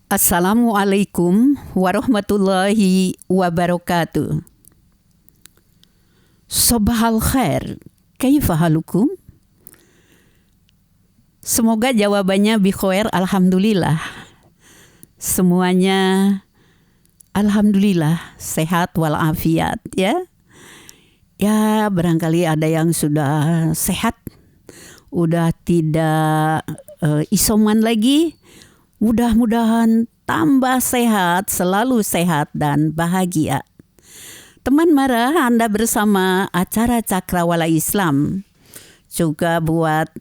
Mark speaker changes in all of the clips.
Speaker 1: Assalamualaikum warahmatullahi wabarakatuh. Sobahal khair, kaifa halukum? Semoga jawabannya bi khair, alhamdulillah. Semuanya alhamdulillah sehat walafiat ya. Ya barangkali ada yang sudah sehat, udah tidak isoman lagi. Mudah-mudahan tambah sehat, selalu sehat dan bahagia. Teman Mara, Anda bersama acara Cakrawala Islam. Juga buat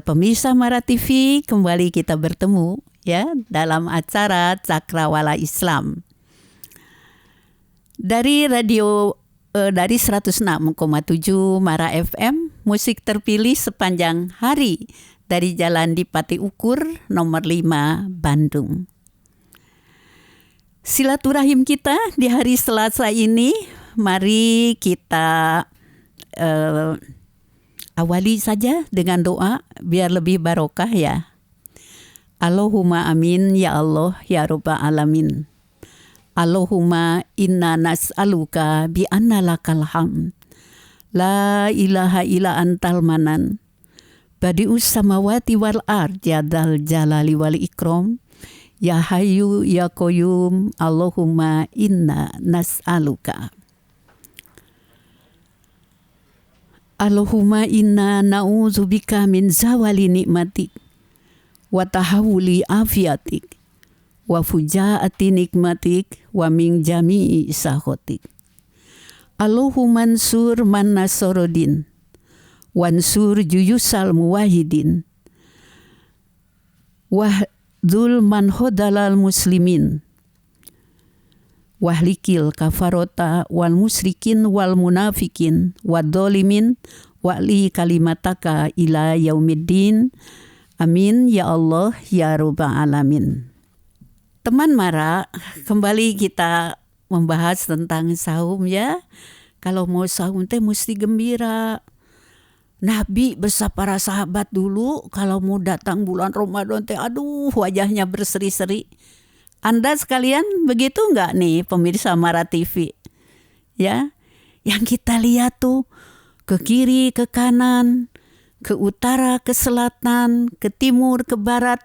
Speaker 1: pemirsa Mara TV, kembali kita bertemu ya dalam acara Cakrawala Islam. Dari radio dari 106,7 Mara FM, musik terpilih sepanjang hari dari Jalan Dipati Ukur nomor 5 Bandung. Silaturahim kita di hari Selasa ini, mari kita awali saja dengan doa biar lebih barokah ya. Allahumma amin ya Allah ya Rabbal alamin. Allahumma inna nas'aluka bi anna lakal hamd. La ilaha illa antal manan. Badi'us samawati wal ard ya dzal jalali wal ikram. Ya hayyu ya qayyum. Allahumma inna nas'aluka. Allahumma inna na'udzubika min zawali nikmatik wa tahawuli afiatik wa fujaati nikmatik wa min jami'i sahotik. Allahumma ansur man nasorodin wansur juyusal muwahidin wahdul man hodalal muslimin wahlikil kafarota wal musrikin wal munafikin wadolimin wali kalimataka ila yaumiddin. Amin ya Allah ya Rabbal alamin. Teman Mara, kembali kita membahas tentang saum ya. Kalau mau saum teh mesti gembira. Nabi bersama para sahabat dulu kalau mau datang bulan Ramadan teh aduh wajahnya berseri-seri. Anda sekalian begitu enggak nih pemirsa Mara TV? Ya, yang kita lihat tuh ke kiri, ke kanan, ke utara, ke selatan, ke timur, ke barat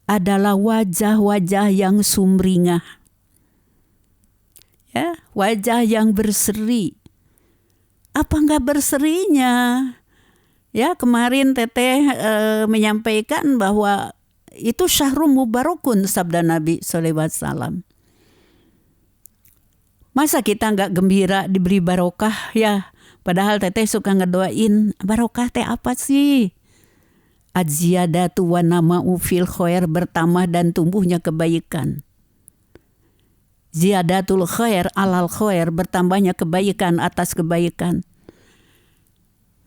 Speaker 1: adalah wajah-wajah yang sumringah. Ya, wajah yang berseri. Apa enggak berserinya? Ya, kemarin Teteh menyampaikan bahwa itu syahrul mubarakun sabda Nabi SAW. Masa kita nggak gembira diberi barokah ya? Padahal Teteh suka ngedoain barokah teh apa sih? Az-ziyadatu wa nama'u fil khair, bertambah dan tumbuhnya kebaikan. Ziyadatul khair alal khair, bertambahnya kebaikan atas kebaikan.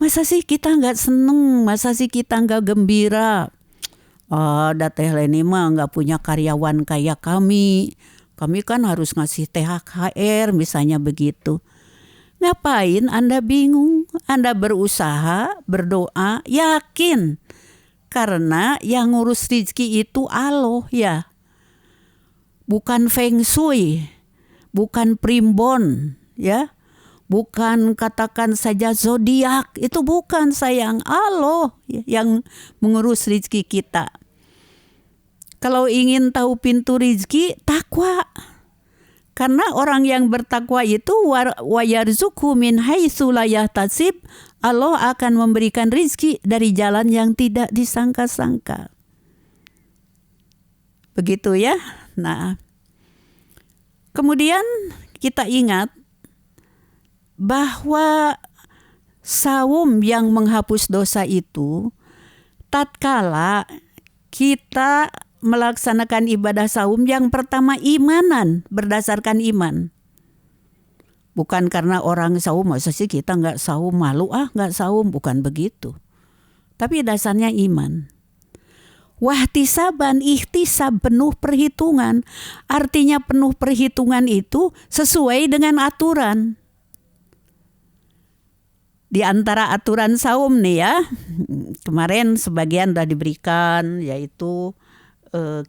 Speaker 1: Masa sih kita nggak seneng? Masa sih kita nggak gembira? Teteh Leni mah nggak punya karyawan kayak kami. Kami kan harus ngasih THR misalnya begitu. Ngapain Anda bingung? Anda berusaha, berdoa, yakin. Karena yang ngurus rezeki itu Allah ya. Bukan feng shui, bukan primbon ya. Bukan katakan saja zodiak, itu bukan sayang, Allah yang mengurus rezeki kita. Kalau ingin tahu pintu rezeki, takwa. Karena orang yang bertakwa itu wa yarzuqhu min haitsu la yahtasib, Allah akan memberikan rezeki dari jalan yang tidak disangka-sangka. Begitu ya. Nah, kemudian kita ingat bahwa saum yang menghapus dosa itu tatkala kita melaksanakan ibadah saum yang pertama imanan, berdasarkan iman. Bukan karena orang saum, masa sih kita nggak saum, malu nggak saum, bukan begitu. Tapi dasarnya iman. Wahtisaban, ihtisab, penuh perhitungan. Artinya penuh perhitungan itu sesuai dengan aturan. Di antara aturan saum nih ya, kemarin sebagian sudah diberikan, yaitu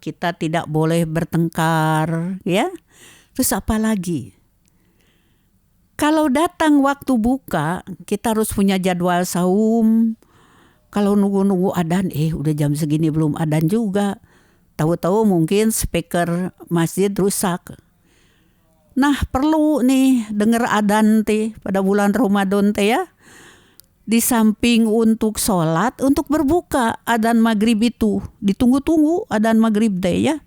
Speaker 1: kita tidak boleh bertengkar, ya. Terus apa lagi? Kalau datang waktu buka, kita harus punya jadwal saum. Kalau nunggu-nunggu adzan, udah jam segini belum adzan juga. Tahu-tahu mungkin speaker masjid rusak. Nah, perlu nih denger adzan teh pada bulan Ramadan teh ya. Di samping untuk sholat, untuk berbuka adzan maghrib itu ditunggu-tunggu adzan maghrib teh ya.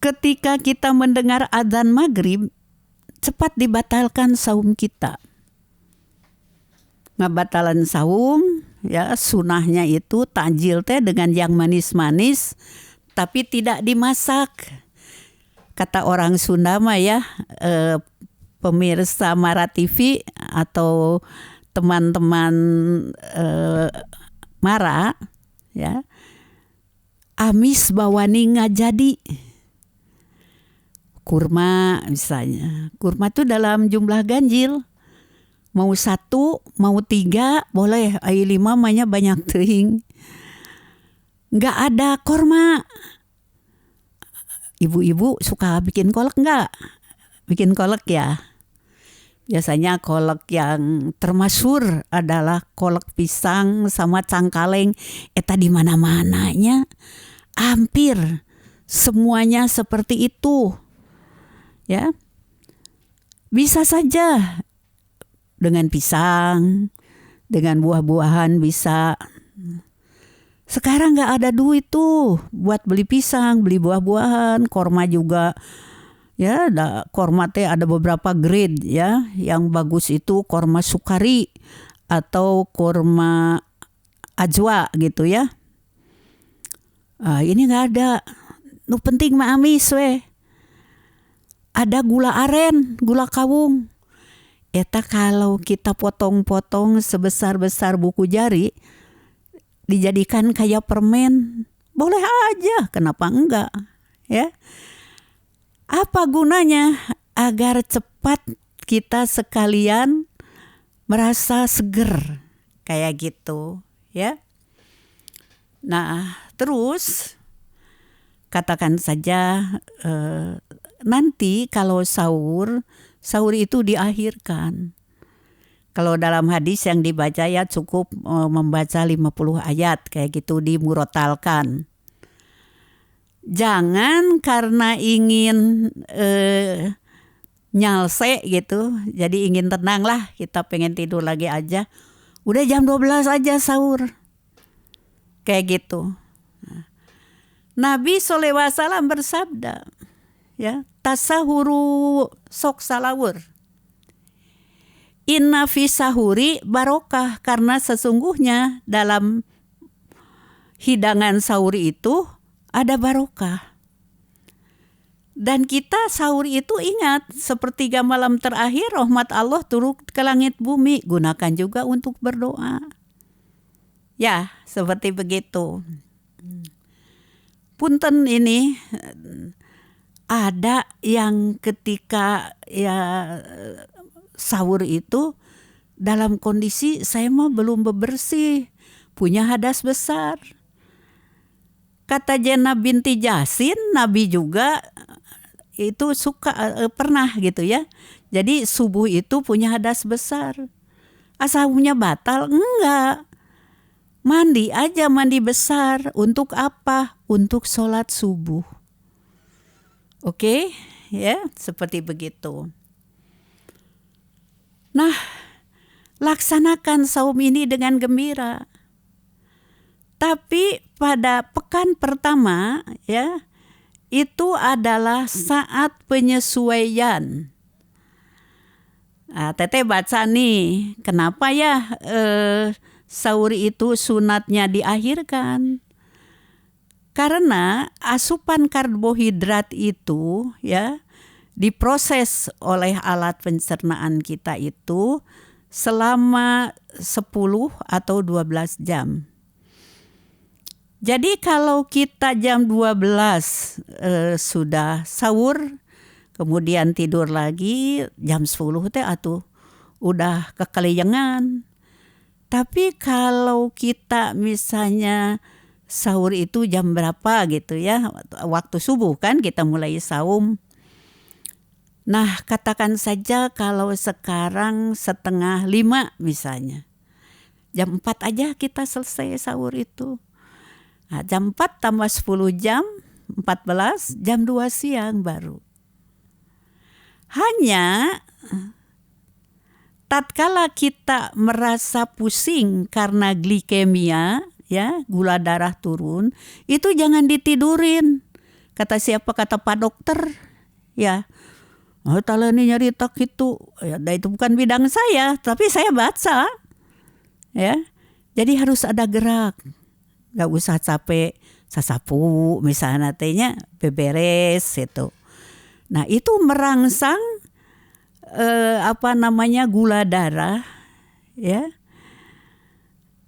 Speaker 1: Ketika kita mendengar adzan maghrib, cepat dibatalkan saum kita. Ngabatalan saum, ya sunahnya itu takjil teh dengan yang manis-manis, tapi tidak dimasak. Kata orang Sunda mah ya, pemirsa Mara TV atau teman-teman Mara, ya, amis bawani ngajadi. Kurma misalnya, kurma itu dalam jumlah ganjil, mau 1, mau 3 boleh, 5 mahnya banyak teuing. Nggak ada korma. Ibu-ibu suka bikin kolak nggak? Bikin kolak ya. Biasanya kolak yang termasyhur adalah kolak pisang sama cangkaleng. Eta di mana-mananya hampir semuanya seperti itu. Ya, bisa saja dengan pisang, dengan buah-buahan bisa. Sekarang nggak ada duit tuh buat beli pisang, beli buah-buahan, korma juga. Ya, korma teh ada beberapa grade ya. Yang bagus itu korma sukari atau korma ajwa gitu ya. Ini nggak ada. Nu penting mah amis weh. Ada gula aren, gula kawung. Eta kalau kita potong-potong sebesar-besar buku jari, dijadikan kayak permen, boleh aja, kenapa enggak? Ya. Apa gunanya? Agar cepat kita sekalian merasa seger, kayak gitu, ya. Nah, terus katakan saja nanti kalau sahur itu diakhirkan. Kalau dalam hadis yang dibaca ya cukup membaca 50 ayat kayak gitu dimurotalkan. Jangan karena ingin nyalse gitu, jadi ingin tenang lah, kita pengen tidur lagi aja. Udah jam 12 aja sahur. Kayak gitu. Nabi SAW bersabda, ya, tasahuru sok salawur. Inna fi sahuri barokah, karena sesungguhnya dalam hidangan sahur itu ada barokah. Dan kita sahur itu ingat, sepertiga malam terakhir rahmat Allah turun ke langit bumi, gunakan juga untuk berdoa. Ya, seperti begitu. Punten ini ada yang ketika ya sahur itu dalam kondisi saya mah belum bebersih, punya hadas besar. Kata Jenab binti Jasin, Nabi juga itu suka pernah gitu ya. Jadi subuh itu punya hadas besar. Asahumnya batal? Enggak. Mandi aja, mandi besar. Untuk apa? Untuk sholat subuh. Oke, ya, seperti begitu. Nah, laksanakan saum ini dengan gembira. Tapi pada pekan pertama, ya, itu adalah saat penyesuaian. Teteh baca nih, kenapa ya sahur itu sunatnya diakhirkan? Karena asupan karbohidrat itu ya diproses oleh alat pencernaan kita itu selama 10 atau 12 jam. Jadi kalau kita jam 12 sudah sahur, kemudian tidur lagi jam 10 teh atuh udah kekeliengan. Tapi kalau kita misalnya sahur itu jam berapa gitu ya, waktu subuh kan kita mulai saum. Nah katakan saja kalau sekarang 4:30 misalnya. Jam 4 aja kita selesai sahur itu. Nah, jam 4 tambah 10 jam, 14, jam 2 siang baru. Hanya tatkala kita merasa pusing karena glikemia, ya, gula darah turun, itu jangan ditidurin. Kata siapa? Kata Pak Dokter, ya. Oh, taleni nyari tak itu, ya, itu bukan bidang saya, tapi saya baca, ya. Jadi harus ada gerak, nggak usah capek, sasapu misalnya tanya beberes itu. Nah itu merangsang gula darah, ya,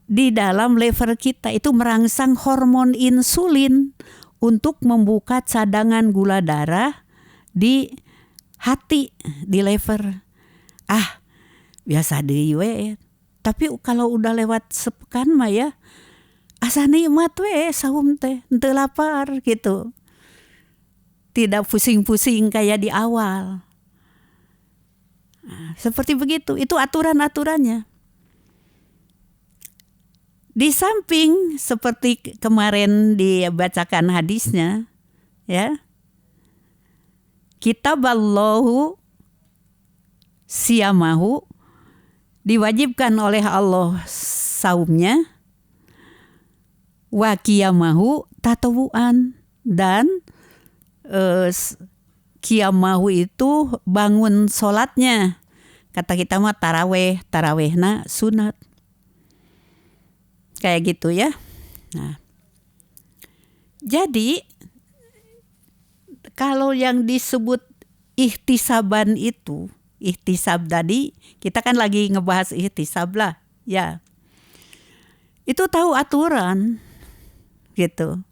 Speaker 1: di dalam lever kita, itu merangsang hormon insulin untuk membuka cadangan gula darah di hati, di lever. Biasa deui we. Tapi kalau udah lewat sepekan mah ya asa nikmat we saum teh, henteu lapar gitu. Tidak pusing-pusing kayak di awal. Nah, seperti begitu, itu aturan-aturannya. Di samping seperti kemarin dibacakan hadisnya, ya. Kitaballahu siyamahu, diwajibkan oleh Allah saumnya, wa qiyamahu tatawuan, dan qiyamahu itu bangun sholatnya. Kata kita mah tarawehna sunat. Kayak gitu ya. Nah, jadi kalau yang disebut ihtisaban itu, ihtisab tadi, kita kan lagi ngebahas ihtisab lah, ya. Itu tahu aturan, gitu.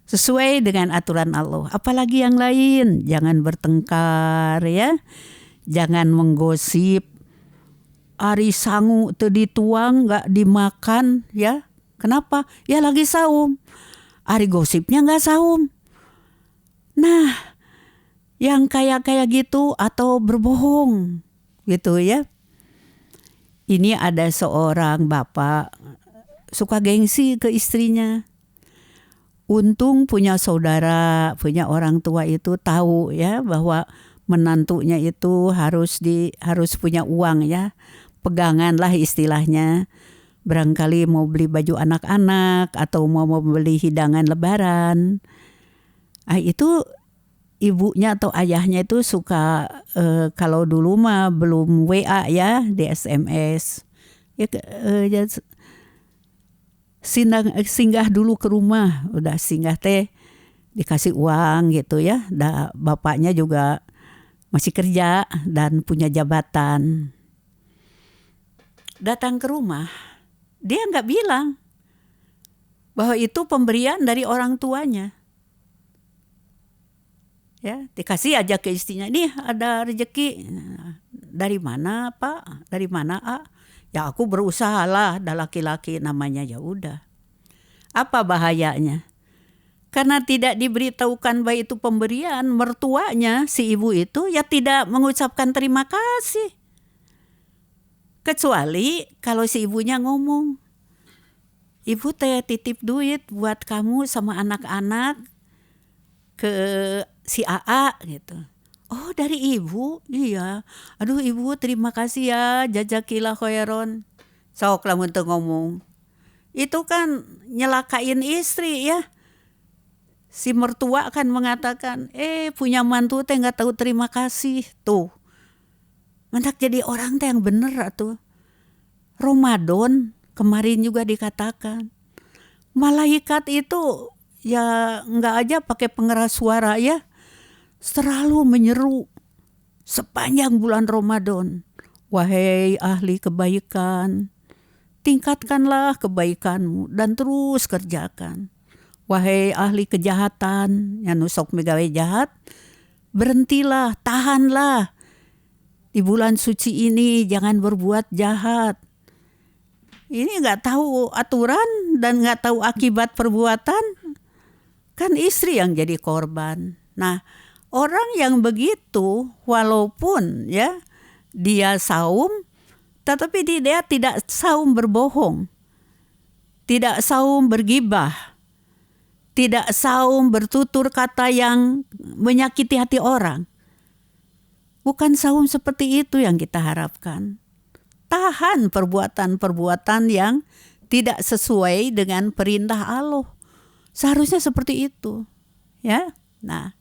Speaker 1: Sesuai dengan aturan Allah. Apalagi yang lain, jangan bertengkar, ya. Jangan menggosip. Ari sangu teu dituang, gak dimakan, ya. Kenapa? Ya lagi saum. Ari gosipnya gak saum. Nah, yang kayak gitu atau berbohong, gitu ya. Ini ada seorang bapak suka gengsi ke istrinya. Untung punya saudara, punya orang tua itu tahu ya bahwa menantunya itu harus punya uang, ya. Pegangan lah istilahnya. Barangkali mau beli baju anak-anak atau mau beli hidangan lebaran. Itu ibunya atau ayahnya itu suka kalau dulu mah belum WA ya, di SMS. Ya, singgah dulu ke rumah, udah singgah teh dikasih uang gitu ya. Bapaknya juga masih kerja dan punya jabatan. Datang ke rumah, dia nggak bilang bahwa itu pemberian dari orang tuanya. Ya, dikasih aja ke istrinya, nih ada rezeki. Dari mana Pak? Dari mana A? Ya aku berusaha lah, ada laki-laki namanya, ya udah. Apa bahayanya? Karena tidak diberitahukan bahwa itu pemberian, mertuanya si ibu itu ya tidak mengucapkan terima kasih. Kecuali kalau si ibunya ngomong, ibu teh titip duit buat kamu sama anak-anak ke si AA gitu. Oh dari ibu? Iya. Aduh ibu terima kasih ya, jazakillah khairon. Sok lamun teu ngomong. Itu kan nyelakain istri ya. Si mertua kan mengatakan, punya mantu teh nggak tahu terima kasih tuh. Mendak jadi orang teh yang bener atuh. Ramadan kemarin juga dikatakan, malaikat itu ya nggak aja pakai pengeras suara ya, selalu menyeru sepanjang bulan Ramadan. Wahai ahli kebaikan, tingkatkanlah kebaikanmu dan terus kerjakan. Wahai ahli kejahatan, yang nusok megawe jahat, berhentilah, tahanlah. Di bulan suci ini jangan berbuat jahat. ini nggak tahu aturan dan nggak tahu akibat perbuatan, kan istri yang jadi korban. Nah, orang yang begitu walaupun ya dia saum, tetapi dia tidak saum berbohong, tidak saum bergibah, tidak saum bertutur kata yang menyakiti hati orang. Bukan saum seperti itu yang kita harapkan. Tahan perbuatan-perbuatan yang tidak sesuai dengan perintah Allah. Seharusnya seperti itu, ya. Nah,